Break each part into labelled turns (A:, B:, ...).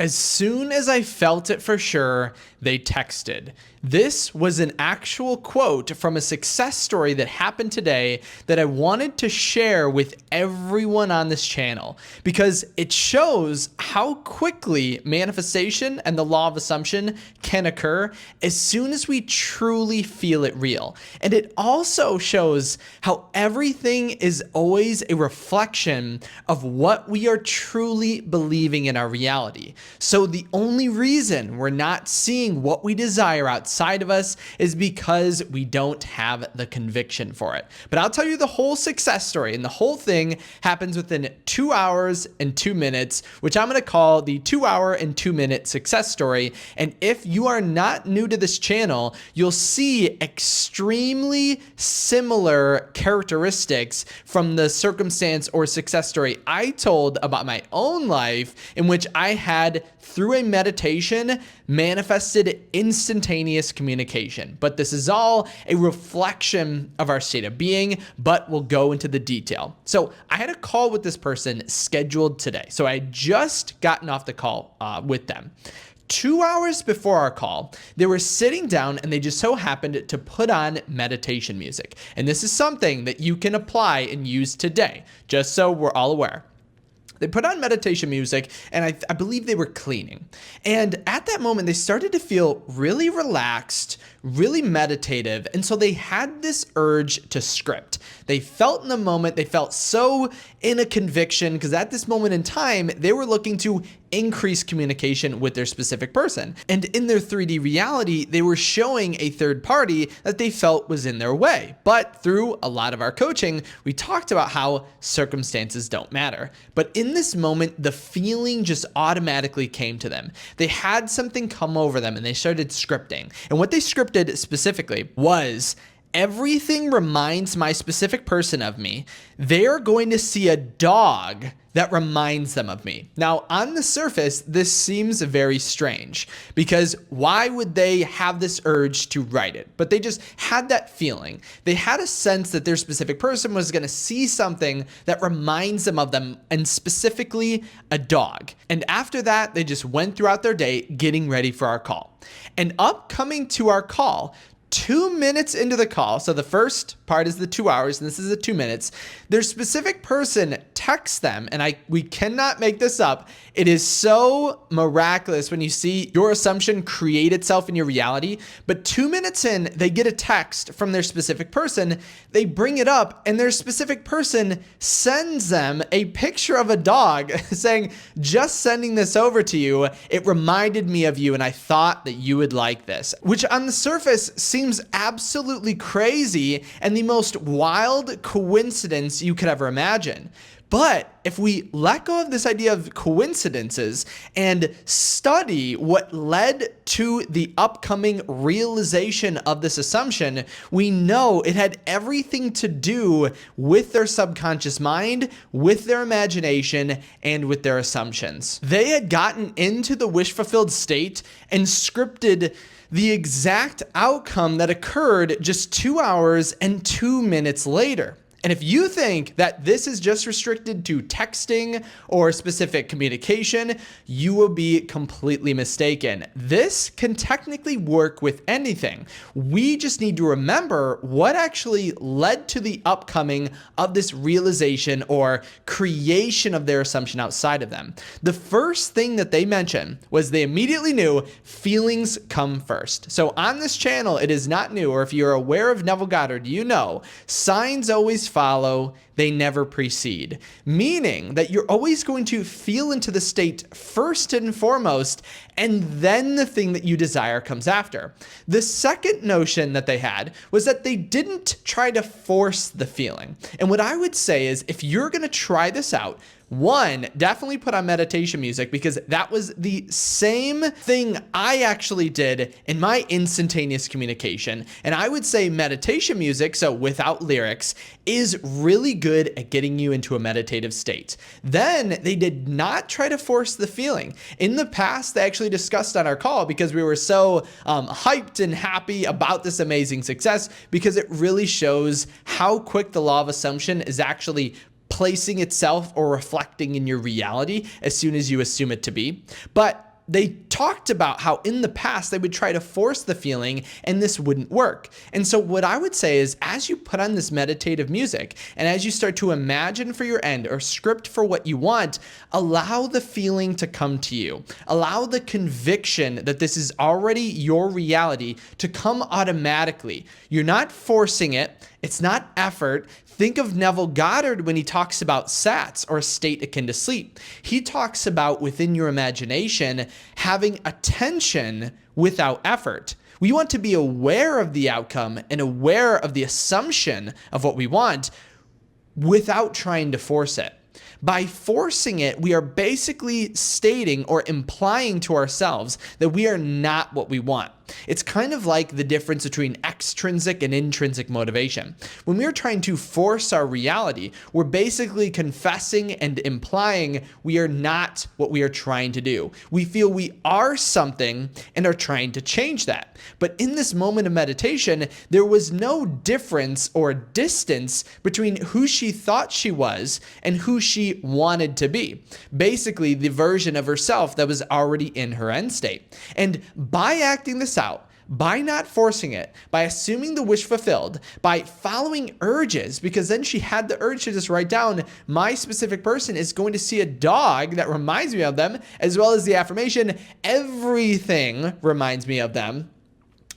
A: As soon as I felt it for sure, they texted. This was an actual quote from a success story that happened today that I wanted to share with everyone on this channel because it shows how quickly manifestation and the law of assumption can occur as soon as we truly feel it real. And it also shows how everything is always a reflection of what we are truly believing in our reality. So the only reason we're not seeing what we desire outside of us is because we don't have the conviction for it. But I'll tell you the whole success story, and the whole thing happens within 2 hours and 2 minutes, which I'm going to call the 2 hour and 2 minute success story. And if you are not new to this channel, you'll see extremely similar characteristics from the circumstance or success story I told about my own life, in which I had, through a meditation, manifested instantaneous communication. But this is all a reflection of our state of being, but we'll go into the detail. So I had a call with this person scheduled today. So I had just gotten off the call with them. 2 hours before our call, they were sitting down and they just so happened to put on meditation music. And this is something that you can apply and use today, just so we're all aware. They put on meditation music, and I believe they were cleaning. And at that moment, they started to feel really relaxed, really meditative. And so they had this urge to script. They felt in the moment, they felt so in a conviction, because at this moment in time, they were looking to increase communication with their specific person. And in their 3D reality, they were showing a third party that they felt was in their way. But through a lot of our coaching, we talked about how circumstances don't matter. But in this moment, the feeling just automatically came to them. They had something come over them and they started scripting. And what they scripted specifically was, everything reminds my specific person of me. They're going to see a dog that reminds them of me. Now, on the surface, this seems very strange because why would they have this urge to write it? But they just had that feeling. They had a sense that their specific person was going to see something that reminds them of them, and specifically a dog. And after that, they just went throughout their day getting ready for our call. And upcoming to our call, 2 minutes into the call, so the first part is the 2 hours, and this is the 2 minutes, their specific person texts them, and we cannot make this up. It is so miraculous when you see your assumption create itself in your reality. But 2 minutes in, they get a text from their specific person. They bring it up, and their specific person sends them a picture of a dog saying, just sending this over to you. It reminded me of you, and I thought that you would like this, which on the surface seems absolutely crazy and the most wild coincidence you could ever imagine. But if we let go of this idea of coincidences and study what led to the upcoming realization of this assumption, we know it had everything to do with their subconscious mind, with their imagination, and with their assumptions. They had gotten into the wish-fulfilled state and scripted the exact outcome that occurred just 2 hours and 2 minutes later. And if you think that this is just restricted to texting or specific communication, you will be completely mistaken. This can technically work with anything. We just need to remember what actually led to the upcoming of this realization or creation of their assumption outside of them. The first thing that they mentioned was they immediately knew feelings come first. So on this channel, it is not new, or if you're aware of Neville Goddard, you know signs always follow, they never precede, meaning that you're always going to feel into the state first and foremost, and then the thing that you desire comes after. The second notion that they had was that they didn't try to force the feeling. And what I would say is, if you're going to try this out, one, definitely put on meditation music, because that was the same thing I actually did in my instantaneous communication. And I would say meditation music, so without lyrics, is really good at getting you into a meditative state. Then they did not try to force the feeling. In the past, they actually discussed on our call, because we were so hyped and happy about this amazing success, because it really shows how quick the law of assumption is actually placing itself or reflecting in your reality as soon as you assume it to be. But they talked about how in the past they would try to force the feeling and this wouldn't work. And so what I would say is, as you put on this meditative music and as you start to imagine for your end or script for what you want, allow the feeling to come to you. Allow the conviction that this is already your reality to come automatically. You're not forcing it. It's not effort. Think of Neville Goddard when he talks about SATS, or a state akin to sleep. He talks about within your imagination having attention without effort. We want to be aware of the outcome and aware of the assumption of what we want without trying to force it. By forcing it, we are basically stating or implying to ourselves that we are not what we want. It's kind of like the difference between extrinsic and intrinsic motivation. When we are trying to force our reality, we're basically confessing and implying we are not what we are trying to do. We feel we are something and are trying to change that. But in this moment of meditation, there was no difference or distance between who she thought she was and who she wanted to be. Basically, the version of herself that was already in her end state. And by acting this out, by not forcing it, by assuming the wish fulfilled, by following urges, because then she had the urge to just write down, my specific person is going to see a dog that reminds me of them, as well as the affirmation, everything reminds me of them.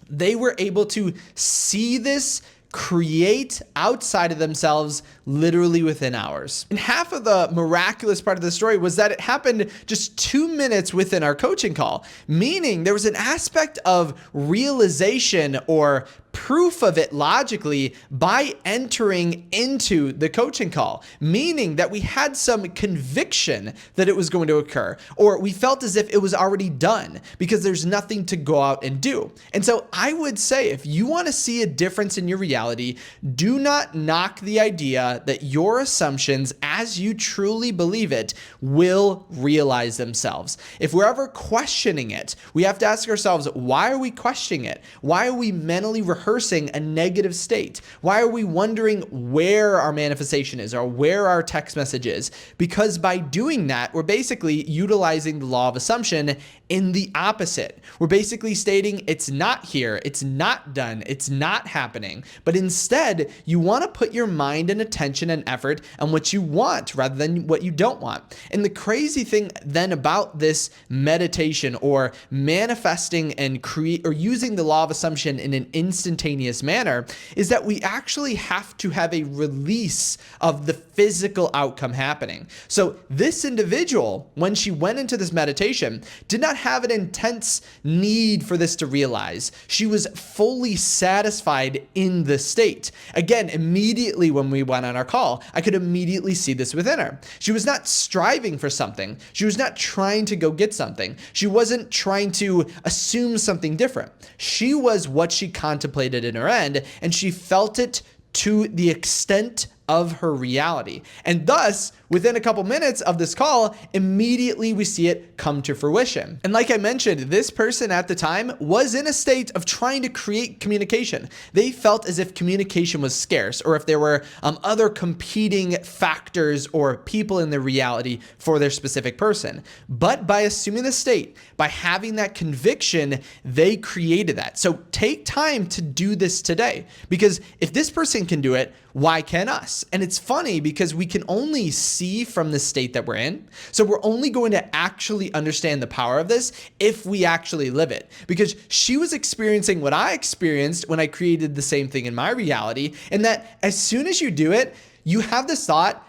A: They were able to see this create outside of themselves literally within hours. And half of the miraculous part of the story was that it happened just 2 minutes within our coaching call, meaning there was an aspect of realization or proof of it logically by entering into the coaching call, meaning that we had some conviction that it was going to occur, or we felt as if it was already done because there's nothing to go out and do. And so I would say, if you want to see a difference in your reality, do not knock the idea that your assumptions, as you truly believe it, will realize themselves. If we're ever questioning it, we have to ask ourselves, why are we questioning it? Why are we mentally rehearsing a negative state? Why are we wondering where our manifestation is or where our text message is? Because by doing that, we're basically utilizing the law of assumption in the opposite. We're basically stating it's not here, it's not done, it's not happening. But instead, you want to put your mind and attention and effort on what you want rather than what you don't want. And the crazy thing then about this meditation or manifesting and using the law of assumption in an instantaneous manner is that we actually have to have a release of the physical outcome happening. So this individual, when she went into this meditation, did not have an intense need for this to realize. She was fully satisfied in the state. Again, immediately when we went on our call, I could immediately see this within her. She was not striving for something. She was not trying to go get something. She wasn't trying to assume something different. She was what she contemplated in her end, and she felt it to the extent of her reality. And thus, within a couple minutes of this call, immediately we see it come to fruition. And like I mentioned, this person at the time was in a state of trying to create communication. They felt as if communication was scarce, or if there were other competing factors or people in their reality for their specific person. But by assuming the state, by having that conviction, they created that. So take time to do this today, because if this person can do it, why can't us? And it's funny because we can only see from the state that we're in. So we're only going to actually understand the power of this if we actually live it. Because she was experiencing what I experienced when I created the same thing in my reality. And that as soon as you do it, you have this thought,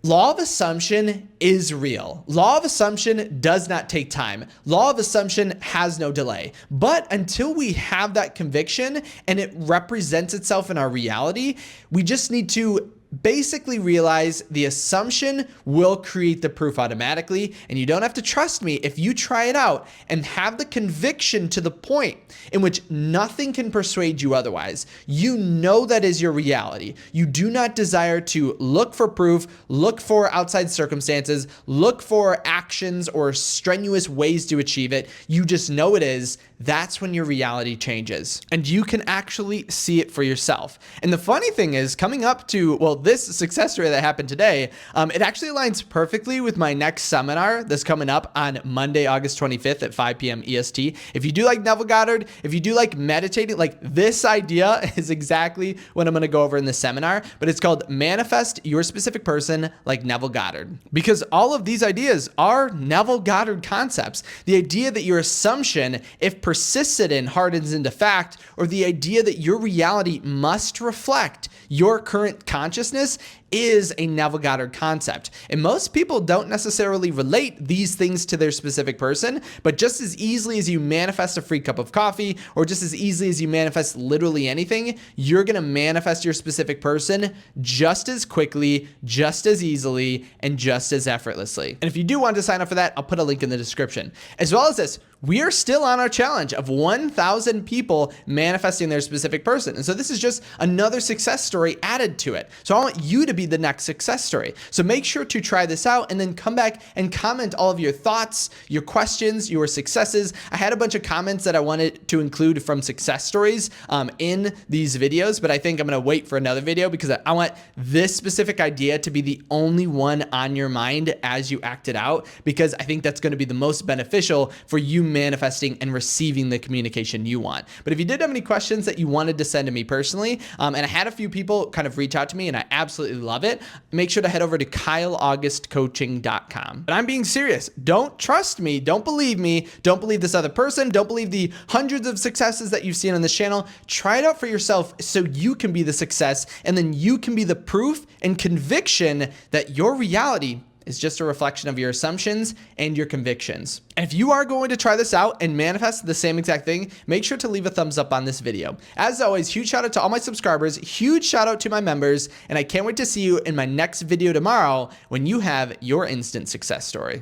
A: law of assumption is real. Law of assumption does not take time. Law of assumption has no delay. But until we have that conviction and it represents itself in our reality, we just need to basically realize the assumption will create the proof automatically, and you don't have to trust me if you try it out and have the conviction to the point in which nothing can persuade you otherwise. You know that is your reality. You do not desire to look for proof, look for outside circumstances, look for actions or strenuous ways to achieve it. You just know it is. That's when your reality changes, and you can actually see it for yourself. And the funny thing is, coming up to, well, this success story that happened today, it actually aligns perfectly with my next seminar that's coming up on Monday, August 25th at 5 p.m. EST. If you do like Neville Goddard, if you do like meditating, like this idea is exactly what I'm going to go over in the seminar, but it's called Manifest Your Specific Person Like Neville Goddard. Because all of these ideas are Neville Goddard concepts. The idea that your assumption, if persisted in, hardens into fact, or the idea that your reality must reflect your current consciousness is a Neville Goddard concept. And most people don't necessarily relate these things to their specific person, but just as easily as you manifest a free cup of coffee, or just as easily as you manifest literally anything, you're gonna manifest your specific person just as quickly, just as easily, and just as effortlessly. And if you do want to sign up for that, I'll put a link in the description. As well as this, we are still on our challenge of 1,000 people manifesting their specific person. And so this is just another success story added to it. So I want you to be the next success story. So make sure to try this out and then come back and comment all of your thoughts, your questions, your successes. I had a bunch of comments that I wanted to include from success stories in these videos, but I think I'm gonna wait for another video because I want this specific idea to be the only one on your mind as you act it out, because I think that's gonna be the most beneficial for you manifesting and receiving the communication you want. But if you did have any questions that you wanted to send to me personally, and I had a few people kind of reach out to me and I absolutely love it, make sure to head over to kyleaugustcoaching.com. But I'm being serious. Don't trust me. Don't believe me. Don't believe this other person. Don't believe the hundreds of successes that you've seen on this channel. Try it out for yourself so you can be the success, and then you can be the proof and conviction that your reality is just a reflection of your assumptions and your convictions. And if you are going to try this out and manifest the same exact thing, make sure to leave a thumbs up on this video. As always, huge shout out to all my subscribers, huge shout out to my members, and I can't wait to see you in my next video tomorrow when you have your instant success story.